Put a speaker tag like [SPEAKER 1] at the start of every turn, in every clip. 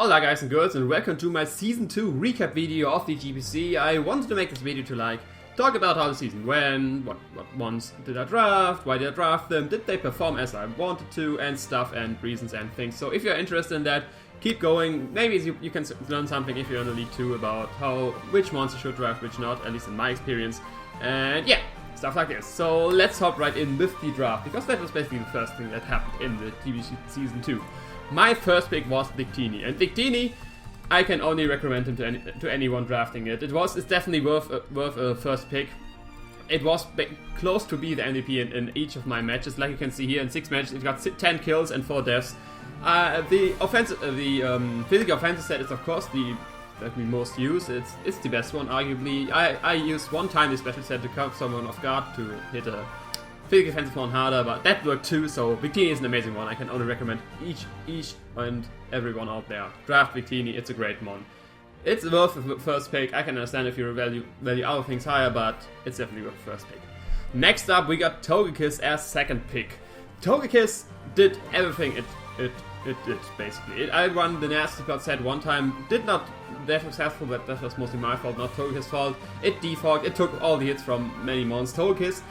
[SPEAKER 1] Hola guys and girls, and welcome to my Season 2 recap video of the GPC. I wanted to make this video to talk about how the season went, what ones did I draft, why did I draft them, did they perform as I wanted to, and stuff and reasons and things. So if you're interested in that, keep going. Maybe you can learn something if you're in the League 2 about which ones you should draft, which not, at least in my experience. And yeah, stuff like this. So let's hop right in with the draft, because that was basically the first thing that happened in the GPC Season 2. My first pick was Victini, and Victini, I can only recommend him to anyone drafting it. It's definitely worth a first pick. It was close to be the MVP in each of my matches. Like you can see here, in 6 matches, it got 10 kills and 4 deaths. The physical offensive set is of course that we most use. It's the best one, arguably. I used one time the special set to cut someone off guard to hit a physical defensive one harder, but that worked too, so Victini is an amazing one. I can only recommend each and everyone out there. Draft Victini, it's a great one. It's worth the first pick. I can understand if you value other things higher, but it's definitely worth the first pick. Next up, we got Togekiss as second pick. Togekiss did everything it did, basically. I won the Nasty Plot set one time, did not that successful, but that was mostly my fault, not Togekiss' fault. It defogged, it took all the hits from many mons. Togekiss,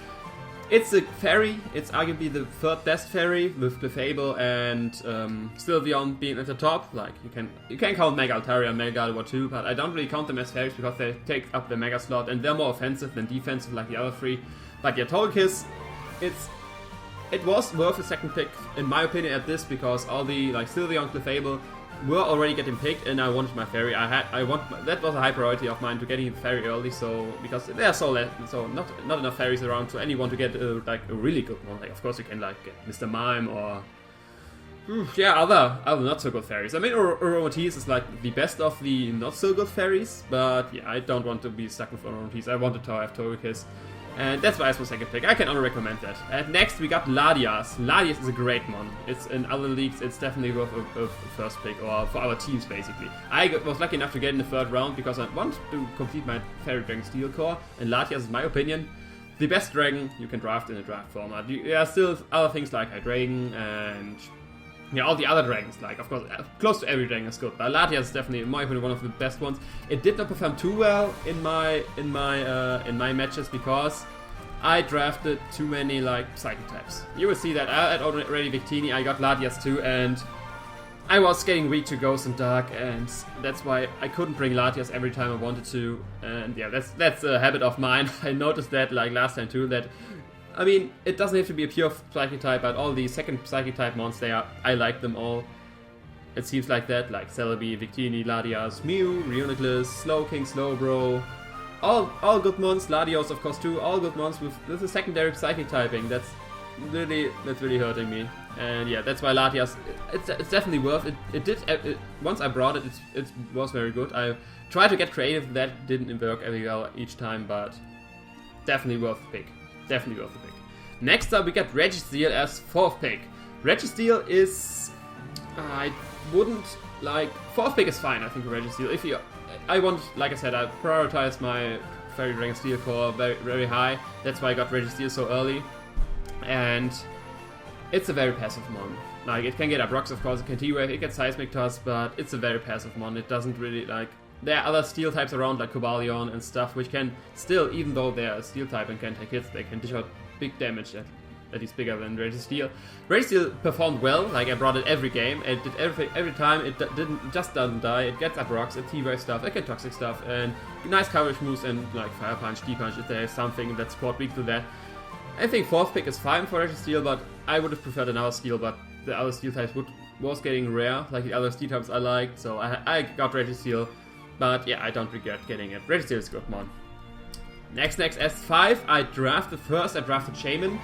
[SPEAKER 1] it's a fairy, it's arguably the third best fairy, with Clefable and Sylveon being at the top. Like, you can count Mega Altaria and Mega Gardevoir too, but I don't really count them as fairies because they take up the Mega slot and they're more offensive than defensive like the other three. But yeah, Togekiss, it was worth a second pick in my opinion at this, because all the Sylveon and Clefable were already getting picked, and I wanted my fairy. That was a high priority of mine, to getting the fairy early. So because there are so not enough fairies around for anyone to get a really good one. Like, of course you can get Mr. Mime or other not so good fairies. I mean, Aromatisse is like the best of the not so good fairies, but yeah, I don't want to be stuck with Aromatisse. I wanted to have Togekiss. And that's why it's my second pick. I can only recommend that. And next we got Latias. Latias is a great one. It's in other leagues, it's definitely worth a first pick, or for our teams basically. I was lucky enough to get in the third round because I wanted to complete my Fairy Dragon Steel Core, and Latias is, in my opinion, the best dragon you can draft in a draft format. There are still other things like Hydreigon and all the other dragons, like, of course, close to every dragon is good, but Latias is definitely, in my opinion, one of the best ones. It did not perform too well in my matches because I drafted too many psychic types. You will see that I had already Victini, I got Latias too, and I was getting weak to Ghost and Dark, and that's why I couldn't bring Latias every time I wanted to. And yeah, that's a habit of mine. I noticed that last time too, that I mean, it doesn't have to be a pure Psychic type, but all the second Psychic type mons, I like them all. It seems like that, like Celebi, Victini, Latias, Mew, Reuniclus, Slowking, Slowbro. All good mons, Latios of course too, all good mons with a secondary Psychic typing. That's really hurting me. And yeah, that's why Latias, it's definitely worth it. Once I brought it, it was very good. I tried to get creative, that didn't work very well each time, but definitely worth the pick. Definitely worth the pick. Next up, we got Registeel as fourth pick. Registeel is, I wouldn't fourth pick is fine. I think for Registeel. Like I said, I prioritized my Fairy Dragon Steel Core very, very high. That's why I got Registeel so early, and it's a very passive mon. Like, it can get Abrox, of course, it can T-Wave, it gets Seismic Toss, but it's a very passive mon. It doesn't really there are other steel types around, like Cobalion and stuff, which can still, even though they are a steel type and can take hits, they can dish out big damage that is bigger than Registeel. Registeel performed well, like I brought it every game, it did every time, it doesn't die, it gets up rocks, it T-Wave stuff, it can Toxic stuff, and nice coverage moves, and like Fire Punch, D-Punch, if there is something that's quite weak to that. I think fourth pick is fine for Registeel, but I would have preferred another steel, but the other steel types was getting rare, like the other steel types I liked, so I got Registeel. But yeah, I don't regret getting it. Registeel is good mon. Next, S5, I drafted Shaman.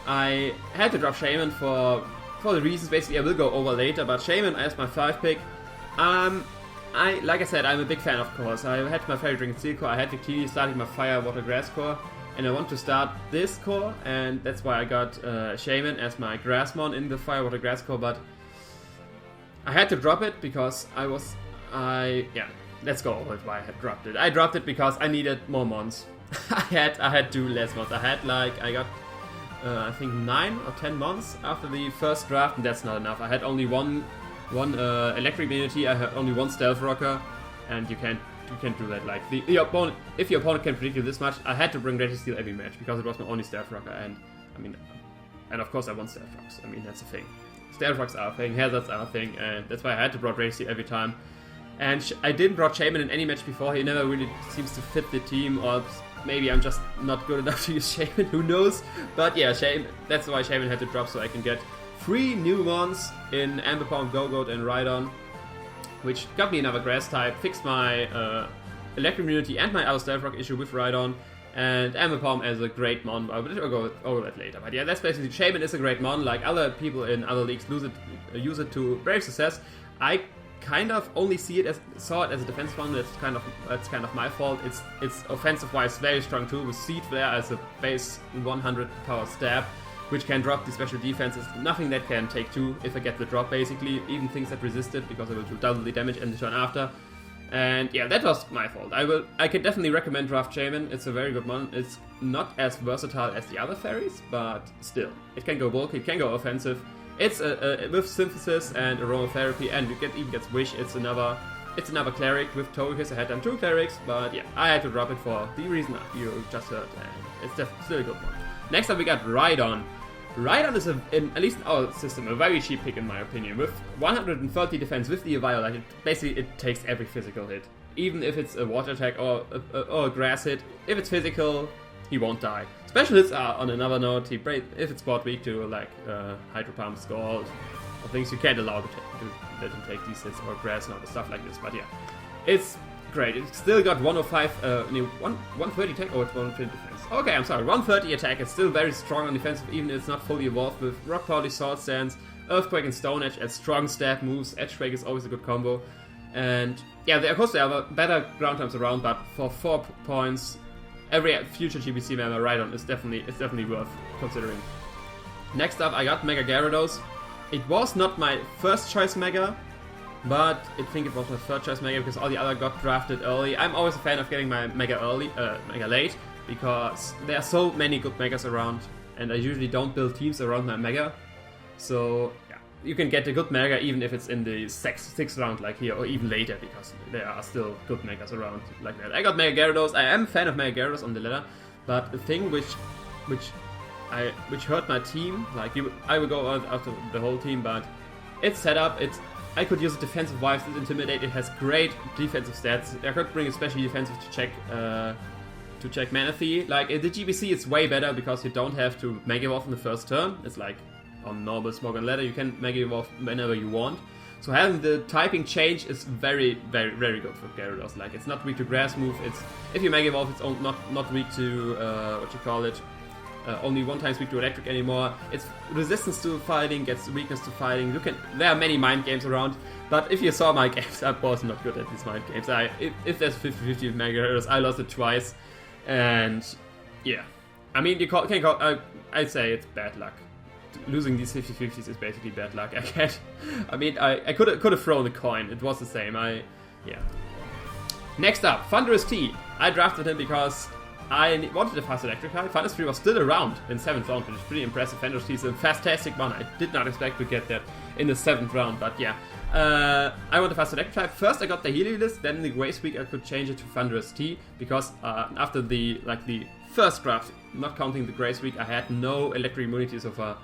[SPEAKER 1] I had to draft Shaman for the reasons basically I will go over later, but Shaman as my 5 pick. Like I said, I'm a big fan, of course. I had my Fairy Dragon Steel Core, I had Victini starting my Fire, Water, Grass Core, and I want to start this core, and that's why I got Shaman as my Grassmon in the Fire, Water, Grass Core, but I had to drop it because let's go over it why I had dropped it. I dropped it because I needed more mons. I had 2 less mons. I got I think 9 or 10 mons after the first draft, and that's not enough. I had only one electric immunity. I have only one stealth rocker, and you can't do that. Like the opponent, if your opponent can predict you this much, I had to bring Raging Steel every match because it was my only stealth rocker, and I mean, and of course I want stealth rocks. I mean, that's a thing. Stealth rocks are a thing, hazards are a thing, and that's why I had to brought Raging Steel every time. And I didn't brought Shaman in any match before. He never really seems to fit the team, or maybe I'm just not good enough to use Shaman, who knows. But yeah, that's why Shaman had to drop, so I can get 3 new ones in Amber Palm, Go-Goat, and Rhydon, which got me another grass type, fixed my electric immunity and my other stealth rock issue with Rhydon, and Amber Palm as a great mon. I'll go over that later. But yeah, that's basically, Shaman is a great mon. Like other people in other leagues use it to brave success. I kind of only saw it as a defense one. That's kind of my fault. It's offensive wise very strong too, with Seed Flare as a base 100 power stab, which can drop the special defenses. Nothing that can take 2 if I get the drop, basically. Even things that resist it, because I will do double the damage in the turn after. And yeah, that was my fault. I can definitely recommend Draft Shaman. It's a very good mon. It's not as versatile as the other fairies, but still, it can go bulky, it can go offensive. It's with Synthesis and Aromatherapy, and you even gets Wish. It's another cleric with Togekiss. I had done 2 clerics, but yeah, I had to drop it for the reason you just heard, and it's definitely still a good one. Next up, we got Rhydon. Rhydon is, at least in our system, a very cheap pick in my opinion. With 130 defense with the Eviolite, basically it takes every physical hit. Even if it's a water attack or a grass hit, if it's physical, he won't die. Special hits are on another note. If it's spot weak to like Hydro Pump, Scald, or things you can't allow to let him take these hits, or grass and other stuff like this. But yeah, it's great. It's still got 105, 130 attack, or it's 120 defense. Okay, I'm sorry, 130 attack. It's still very strong on defensive, even if it's not fully evolved with Rock Party, Sword Stance, Earthquake, and Stone Edge as strong stab moves. Edge Quake is always a good combo. And yeah, of course there are better ground types around, but for 4 points, every future GPC member Rhydon is definitely worth considering. Next up, I got Mega Gyarados. It was not my first choice Mega, but I think it was my third choice Mega because all the other got drafted early. I'm always a fan of getting my Mega late, because there are so many good Megas around, and I usually don't build teams around my Mega. So yeah, you can get a good Mega even if it's in the 6th round like here, or even later, because there are still good Megas around like that. I got Mega Gyarados. I am a fan of Mega Gyarados on the ladder, but the thing which hurt my team, like I would go after the whole team, but it's set up. I could use it defensive wise. It's Intimidate. It has great defensive stats. I could bring especially defensive to check Manatee. Like in the GPC, it's way better because you don't have to Mega Evolve in the first turn. It's like on normal Smog and Ladder, you can Mega Evolve whenever you want. So having the typing change is very, very, very good for Gyarados. Like it's not weak to Grass move. It's if you Mega Evolve, it's not weak to only 1 time weak to Electric anymore. It's resistance to fighting, gets weakness to fighting. There are many mind games around, but if you saw my games, I was not good at these mind games. If there's 50-50 with Mega Gyarados, I lost it twice, and yeah, I mean I'd say it's bad luck. Losing these 50-50s is basically bad luck. I could have thrown a coin. It was the same. Yeah. Next up, Thunderous T. I drafted him because I wanted a fast electric type. Thunderous T was still around in 7th round, which is pretty impressive. Thunderous T is a fantastic one. I did not expect to get that in the 7th round, but yeah. I want a fast electric type. First I got the Heliolisk, then in the Grace Week I could change it to Thunderous T, because after the first draft, not counting the Grace Week, I had no electric immunity so far.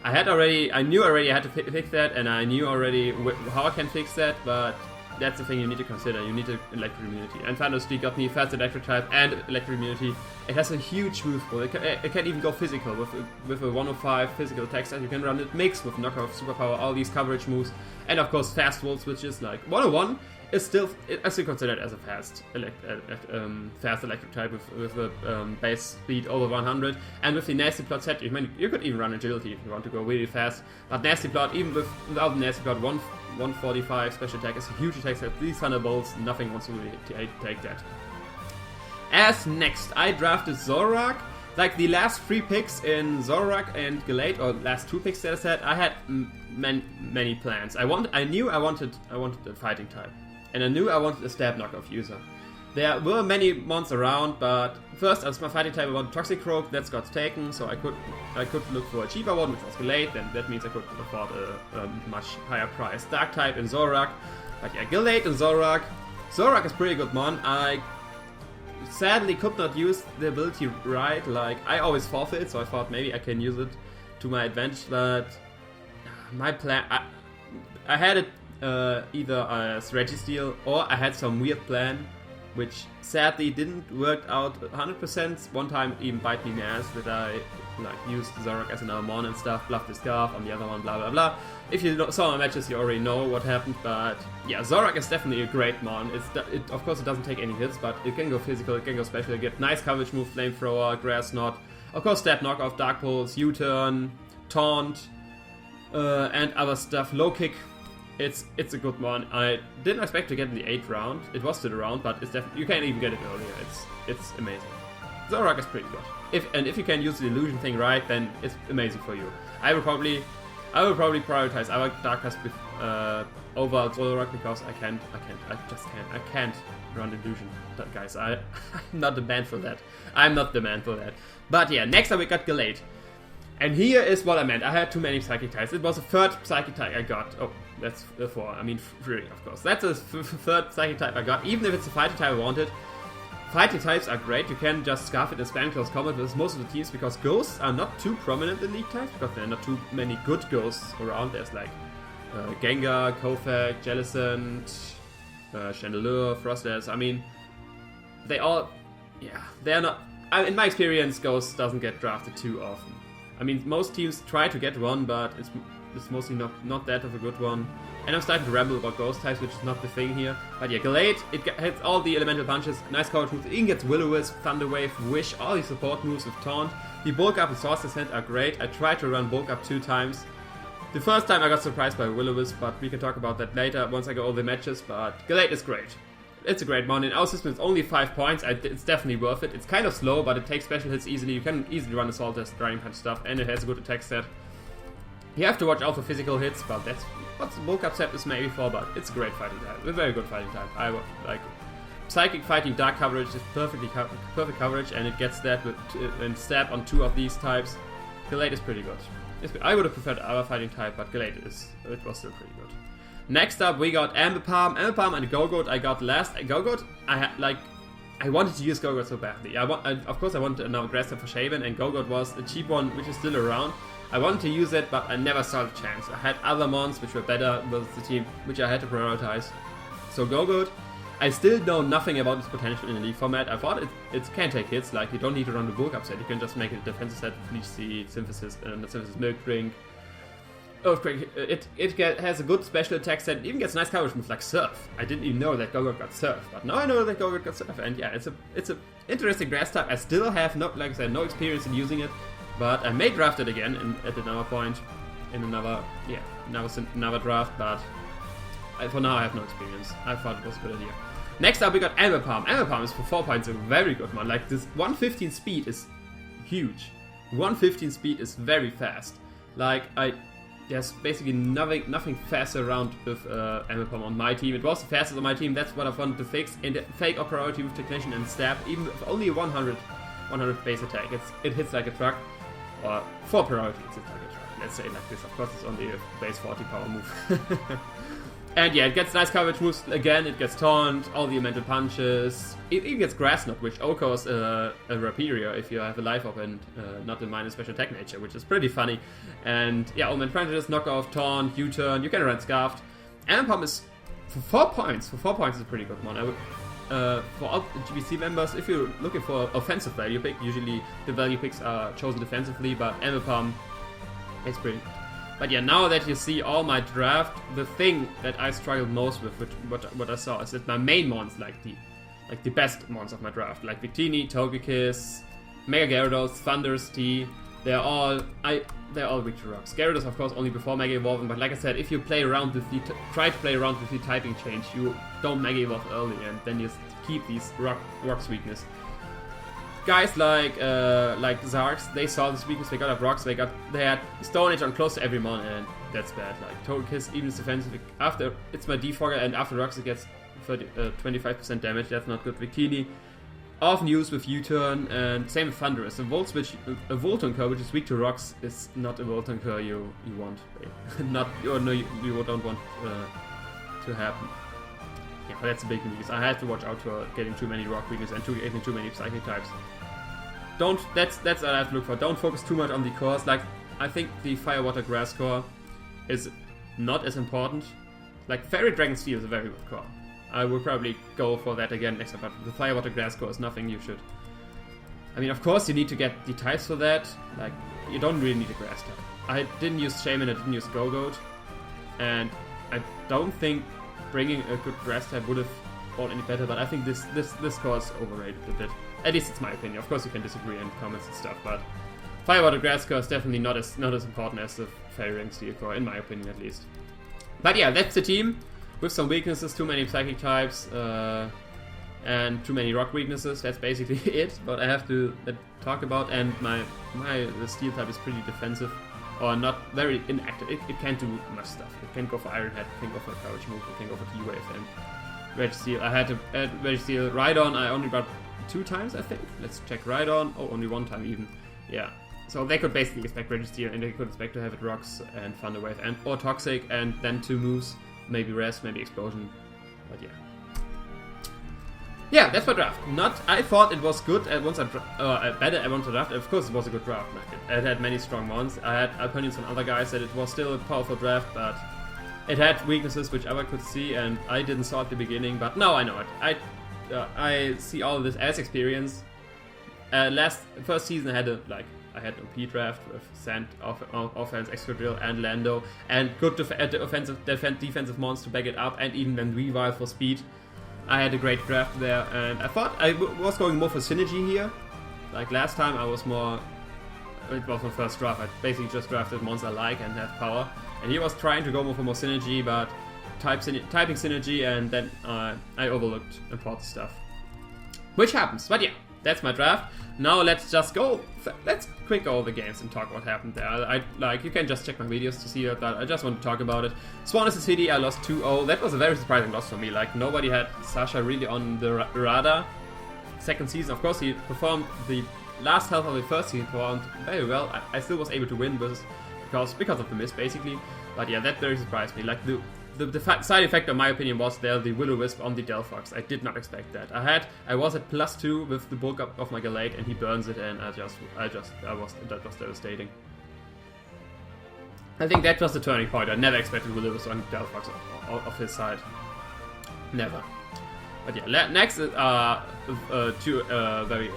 [SPEAKER 1] I knew already I had to fix that, and I knew already how I can fix that, but that's the thing you need to consider. You need electric immunity. And Thunderous T got me fast electric type and electric immunity. It has a huge move pool. It can even go physical with a 105 physical attack set. You can run it mixed with knockoff, superpower, all these coverage moves, and of course fast volt switches. Like 101 is still considered as a fast electric type with a base speed over 100, and with the Nasty Plot set, you could even run agility if you want to go really fast. But Nasty Plot, even without Nasty Plot, 145 special attack is a huge attack set. These Thunderbolts, nothing wants to really take that. As next, I drafted Zoroark. Like the last 3 picks in Zoroark and Gallade, or last 2 picks that I said, I had many plans. I knew I wanted a fighting type, and I knew I wanted a stab knockoff user. There were many mons around, but first as my fighting type I wanted Toxic Croak, that got taken, so I could look for a cheaper one, which was Gallade, and that means I could afford a much higher price Dark type in Zorak. But yeah, Gallade and Zorak. Zorak is pretty good mon. I sadly could not use the ability right, like I always forfeit, so I thought maybe I can use it to my advantage, but my plan, I had it either as Registeel or I had some weird plan which sadly didn't work out 100%. One time it even bite me in the ass that I like used Zorak as an Mon and stuff, bluffed the Scarf on the other one, blah blah blah. If you saw my matches, you already know what happened, but yeah, Zorak is definitely a great Mon. Of course, it doesn't take any hits, but it can go physical, it can go special, you get nice coverage move, Flamethrower, Grass Knot, of course Stab, Knockoff, Dark Pulse, U-Turn, Taunt, and other stuff, Low Kick. It's a good one. I didn't expect to get in the 8th round. It was still around, but it's definitely, you can't even get it earlier. It's amazing. Zorak is pretty good. If you can use the illusion thing right, then it's amazing for you. I will probably prioritize our Darkness over Zorak because I can't run illusion, guys. I'm not the man for that. I'm not the man for that. But yeah, next up we got Gallade. And here is what I meant. I had too many Psychic types. It was the 3rd Psychic type I got. Oh, that's 4. I mean 3, of course. That's the 3rd Psychic type I got. Even if it's a fighting type I wanted. Fighting types are great. You can just scarf it and spam close combat with most of the teams because ghosts are not too prominent in League types because there are not too many good ghosts around. There's like Gengar, Kofak, Jellicent, Chandelure, Frostless. I mean, they all, yeah, they're not. In my experience, ghosts doesn't get drafted too often. I mean, most teams try to get one, but it's mostly not that of a good one. And I'm starting to ramble about ghost types, which is not the thing here. But yeah, Gallade, it hits all the elemental punches, nice coverage moves. It even gets Will-O-Wisp, Thunder Wave, Wish, all these support moves with Taunt. The Bulk Up and Source Descent are great. I tried to run Bulk Up 2 times. The first time I got surprised by Will-O-Wisp, but we can talk about that later once I go over the matches. But Gallade is great. It's a great mon. In our system, it's only 5 points. It's definitely worth it. It's kind of slow, but it takes special hits easily. You can easily run Assault Test, Driving Punch stuff, and it has a good attack set. You have to watch out for physical hits, but that's what the bulk up set is maybe for, but it's a great fighting type. A very good fighting type. I would like Psychic Fighting Dark coverage is perfect coverage, and it gets that with and Stab on 2 of these types. Gallade is pretty good. I would have preferred our fighting type, but Gallade was still pretty good. Next up, we got Ambipom and Gogoat. I got last. Gogoat, I wanted to use Gogoat so badly. Of course, I wanted another grass type for Shaven, and Gogoat was a cheap one, which is still around. I wanted to use it, but I never saw the chance. I had other mons which were better with the team, which I had to prioritize. So Gogoat, I still know nothing about its potential in the League format. I thought it can take hits, like you don't need to run the bulk up set. You can just make it a defensive set, Leech Seed, Synthesis, Milk Drink. Earthquake, it has a good special attack set. It even gets nice coverage moves like Surf. I didn't even know that Gogoat got Surf, but now I know that Gogoat got Surf. And yeah, it's a interesting grass type. I still have no experience in using it, but I may draft it again at another point in another draft. But for now I have no experience. I thought it was a good idea. Next up we got Ambipom. Ambipom is for 4 points a very good one. Like this 115 speed is huge. 115 speed is very fast. Like there's basically nothing fast around with Ambipom on my team. It was the fastest on my team, that's what I wanted to fix. And the fake up priority with Technician and Stab, even with only 100 base attack, it hits like a truck. Or 4 priority, it hits like a truck. Let's say it like this. Of course it's only a base 40 power move. And yeah, it gets nice coverage moves again, it gets Taunt, all the elemental punches. It even gets Grass Knot, which Oko's a Rapiria if you have a life up and not a minus special attack nature, which is pretty funny. And yeah, Omen Prejudice, Knockoff, Taunt, U-Turn, you can run Scarfed. Ambipom is for 4 points. For 4 points is a pretty good one. I would, for all GPC members, if you're looking for offensive value pick, usually the value picks are chosen defensively, but Ambipom is pretty good. But yeah, now that you see all my draft, the thing that I struggled most with, what I saw, is that my main mons, like the best mons of my draft, like Victini, Togekiss, Mega Gyarados, Thundurus, they're all weak to rocks. Gyarados, of course, only before Mega Evolving, but like I said, if you play around with try to play around with the typing change, you don't Mega Evolve early, and then you keep these rocks weakness. Guys like Zarks, they saw this weakness, they got up rocks, they had Stone Edge on close to every mon, and that's bad. Like Togekiss, even defensive, after it's my defogger, and after rocks it gets 25% damage. That's not good. Victini, often used with U-turn, and same with Thunderous. A Volton Core, which is weak to rocks, is not a Volton Core you want. You don't want to happen. Yeah, but that's a big weakness. I have to watch out for getting too many rock weakness and getting too many psychic types. That's what I have to look for. Don't focus too much on the cores. Like, I think the Fire, Water, Grass core is not as important. Like, Fairy Dragon Steel is a very good core. I will probably go for that again next time, but the Fire, Water, Grass core is nothing you should... I mean, of course you need to get the types for that. Like, you don't really need a Grass type. I didn't use Shaman, I didn't use Go-Goat, and I don't think bringing a good Grass type would have fought any better, but I think this core is overrated a bit. At least it's my opinion. Of course you can disagree in comments and stuff, but Fire, Water, Grass core is definitely not as important as the Fairy Ring Steel core, in my opinion at least. But yeah, that's the team, with some weaknesses, too many psychic types, and too many rock weaknesses. That's basically it, but I have to talk about, and the Steel type is pretty defensive, or not very inactive. It can't do much stuff. It can go for Iron Head, it can go for Courage Move, it can go for T-Wave, and Registeel. I had to add Registeel. Rhydon I only brought 2 times, I think. Let's check Rhydon. Oh, only 1 time even. Yeah. So they could basically expect Registeel, and they could expect to have it Rocks and Thunder Wave or Toxic, and then 2 moves. Maybe Rest, maybe Explosion. But yeah. Yeah, that's my draft. I thought it was good once better I wanted to draft. Of course it was a good draft. Like, it had many strong ones. I had opinions on other guys that it was still a powerful draft, but it had weaknesses which I could see, and I didn't saw at the beginning, but now I know it. I see all of this as experience. First season I had an OP draft with Sand, Offense, Excadrill, and Lando, and good defensive mons to back it up, and even then Revive for speed. I had a great draft there, and I thought I was going more for synergy here. Like last time I was more... It was my first draft, I basically just drafted mons I like and have power. And he was trying to go more for more synergy, but typing synergy, and then I overlooked important stuff. Which happens, but yeah, that's my draft. Now let's just go, let's quick go over the games and talk what happened there. You can just check my videos to see that, I just want to talk about it. Swan City, I lost 2-0. That was a very surprising loss for me. Like, nobody had Sasha really on the radar. Second season, of course, he performed the last half of the first season, performed very well. I still was able to win because of the miss, basically. But yeah, that very surprised me. Like, the side effect, in my opinion, was there the Will-O-Wisp on the Delphox. I did not expect that. I was at +2 with the bulk up of my Galate, and he burns it, and that was devastating. I think that was the turning point. I never expected Will-O-Wisp on Delphox of his side. Never. But yeah, next is 2 very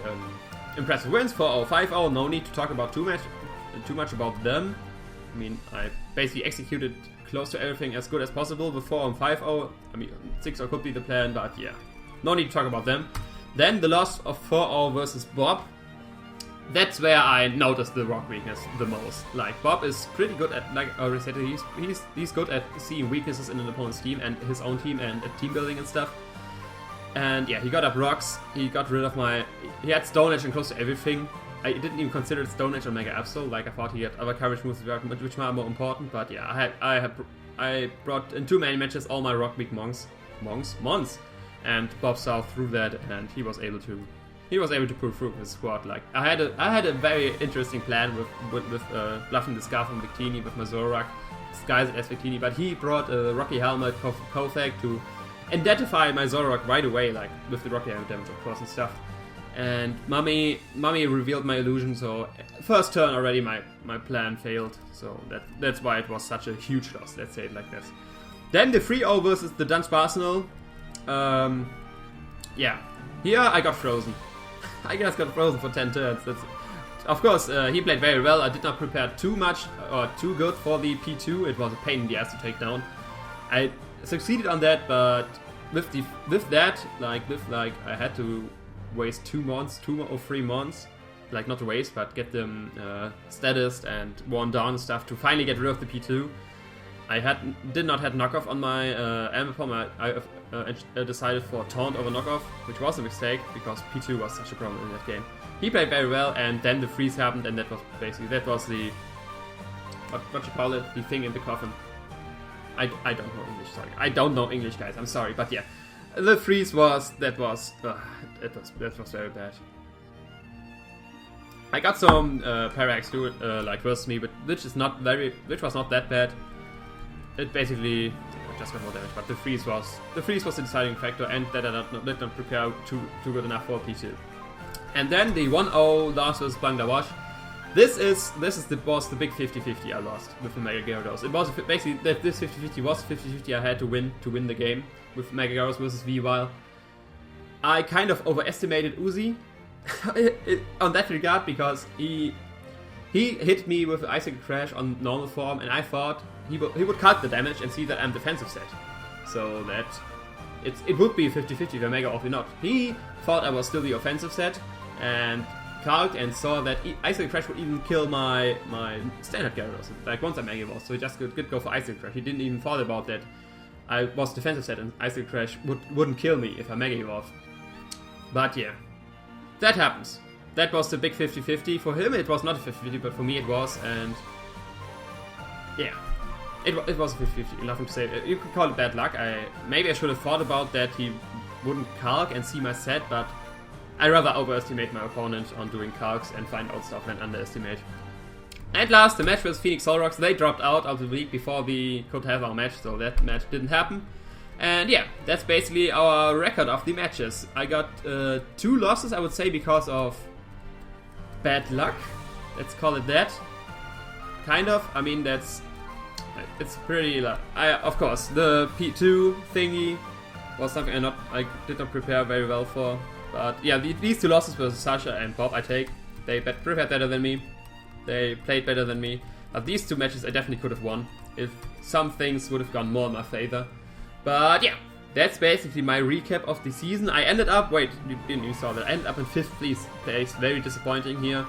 [SPEAKER 1] impressive wins, 4-0, 5-0. No need to talk about too much about them. I mean, I basically executed close to everything as good as possible with 4 and 5-0. I mean, 6-0 could be the plan, but yeah. No need to talk about them. Then the loss of 4-0 versus Bob. That's where I noticed the rock weakness the most. Like, Bob is pretty good at, like I already said, he's good at seeing weaknesses in an opponent's team and his own team and at team building and stuff. And yeah, he got up rocks, he got rid of he had Stone Edge and close to everything. I didn't even consider Stone Edge or Mega Absol. Like, I thought he had other coverage moves which were more important, but yeah, I brought in 2 main matches all my rock weak mons, and Bob saw through that, and he was able to pull through his squad. Like, I had a very interesting plan with bluffing the Scarf and Victini with my Zorak, disguised as Victini, but he brought a Rocky Helmet Kothak to identify my Zorak right away, like with the Rocky Helmet damage, of course, and stuff. And Mummy revealed my illusion, so first turn already my plan failed. So that's why it was such a huge loss, let's say it like this. Then the 3-0 versus the Dungeon Arsenal. Yeah, here I got frozen. I just got frozen for 10 turns. Of course, he played very well. I did not prepare too much or too good for the P2. It was a pain in the ass to take down. I succeeded on that, but with that, I had to waste 2 or 3 months, like not to waste, but get them statused and worn down and stuff to finally get rid of the P2. I did not have knockoff on my Amber Palm. I decided for taunt over knockoff, which was a mistake because P2 was such a problem in that game. He played very well, and then the freeze happened, and that was the what you call it, the thing in the coffin. I don't know English, sorry. I don't know English, guys, I'm sorry, but yeah. The freeze that was very bad. I got some Parax too, like versus me, but which was not that bad. It basically just got more damage, but the freeze was the deciding factor, and that I did not prepare too good enough for P2. And then the 1-0 loss versus Bangladesh. This was the big 50-50 I lost with the Mega Gyarados. It was basically this 50-50 was 50-50 I had to win the game with Mega Gyarados versus V-Wild. I kind of overestimated Uzi on that regard, because he hit me with Icicle Crash on normal form, and I thought he would cut the damage and see that I'm defensive set. So that it would be 50-50 if I Mega off or not. He thought I was still the offensive set and calced and saw that Icicle Crash would even kill my standard Gyarados, like once I Mega Evolved, so he just could go for Icicle Crash. He didn't even thought about that I was defensive set and Icicle Crash wouldn't kill me if I Mega Evolved. But yeah, that happens. That was the big 50-50. For him it was not a 50-50, but for me it was, and yeah, it was a 50-50, nothing to say. You could call it bad luck. Maybe I should have thought about that he wouldn't calc and see my set, but I rather overestimate my opponent on doing calcs and find out stuff than underestimate. At last, the match versus Phoenix Solrox. They dropped out of the league before we could have our match, so that match didn't happen. And yeah, that's basically our record of the matches. I got 2 losses, I would say, because of bad luck. Let's call it that. Kind of. I mean, it's pretty. Of course, the P2 thingy was something I did not prepare very well for. But yeah, these 2 losses versus Sasha and Bob, I take. They prepared better than me. They played better than me. But these 2 matches I definitely could have won if some things would have gone more in my favor. But yeah, that's basically my recap of the season. I ended up, wait, you didn't even saw that. I ended up in 5th place. Very disappointing here.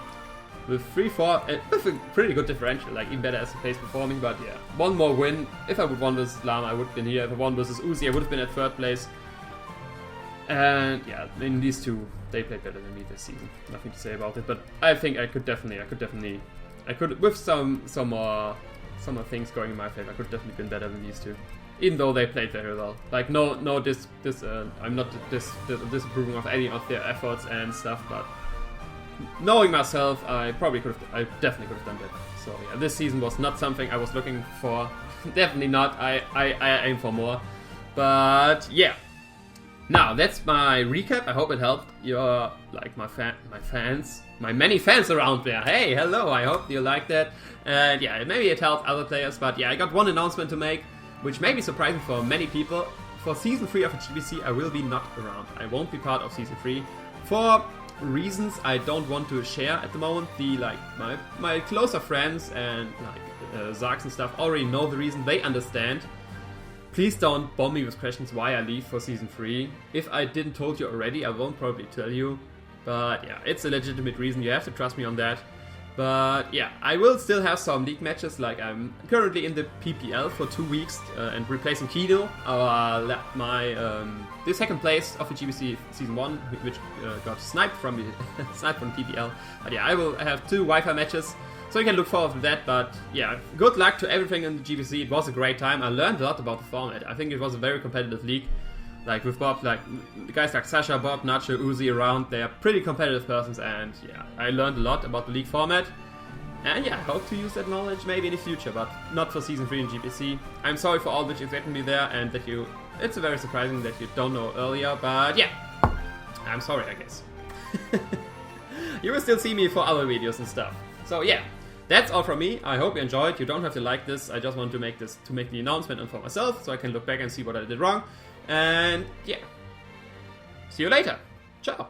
[SPEAKER 1] With 3-4, with a pretty good differential, like even better as the place before me. But yeah, 1 more win. If I would won versus Llama, I would have been here. If I won versus Uzi, I would have been at 3rd place. And yeah, I mean, these 2, they played better than me this season. Nothing to say about it, but I think I could with some more things going in my favor, I could definitely been better than these 2. Even though they played very well. Like I'm not disapproving of any of their efforts and stuff, but knowing myself, I definitely could have done better. So yeah, this season was not something I was looking for. Definitely not. I aim for more. But yeah. Now, that's my recap. I hope it helped your, like, my fans, my many fans around there. Hey, hello, I hope you like that. And yeah, maybe it helped other players, but yeah, I got one announcement to make, which may be surprising for many people. For Season 3 of the GPC, I will be not around. I won't be part of Season 3. For reasons I don't want to share at the moment. My closer friends and, like, Zarks and stuff already know the reason. They understand. Please don't bomb me with questions why I leave for Season 3. If I didn't told you already, I won't probably tell you. But yeah, it's a legitimate reason, you have to trust me on that. But yeah, I will still have some league matches, like I'm currently in the PPL for 2 weeks and replacing Kido, the 2nd place of the GPC Season 1, which got sniped from PPL. But yeah, I will have 2 Wi-Fi matches. So you can look forward to that, but yeah, good luck to everything in the GPC. It was a great time. I learned a lot about the format. I think it was a very competitive league. Like with Bob, like the guys like Sasha, Bob, Nacho, Uzi around, they are pretty competitive persons, and yeah, I learned a lot about the league format. And yeah, I hope to use that knowledge maybe in the future, but not for Season 3 in GPC. I'm sorry for all which expected me there, and that it's very surprising that you don't know earlier, but yeah, I'm sorry, I guess. You will still see me for other videos and stuff. So yeah. That's all from me. I hope you enjoyed. You don't have to like this. I just want to make the announcement and for myself, so I can look back and see what I did wrong. And yeah. See you later. Ciao.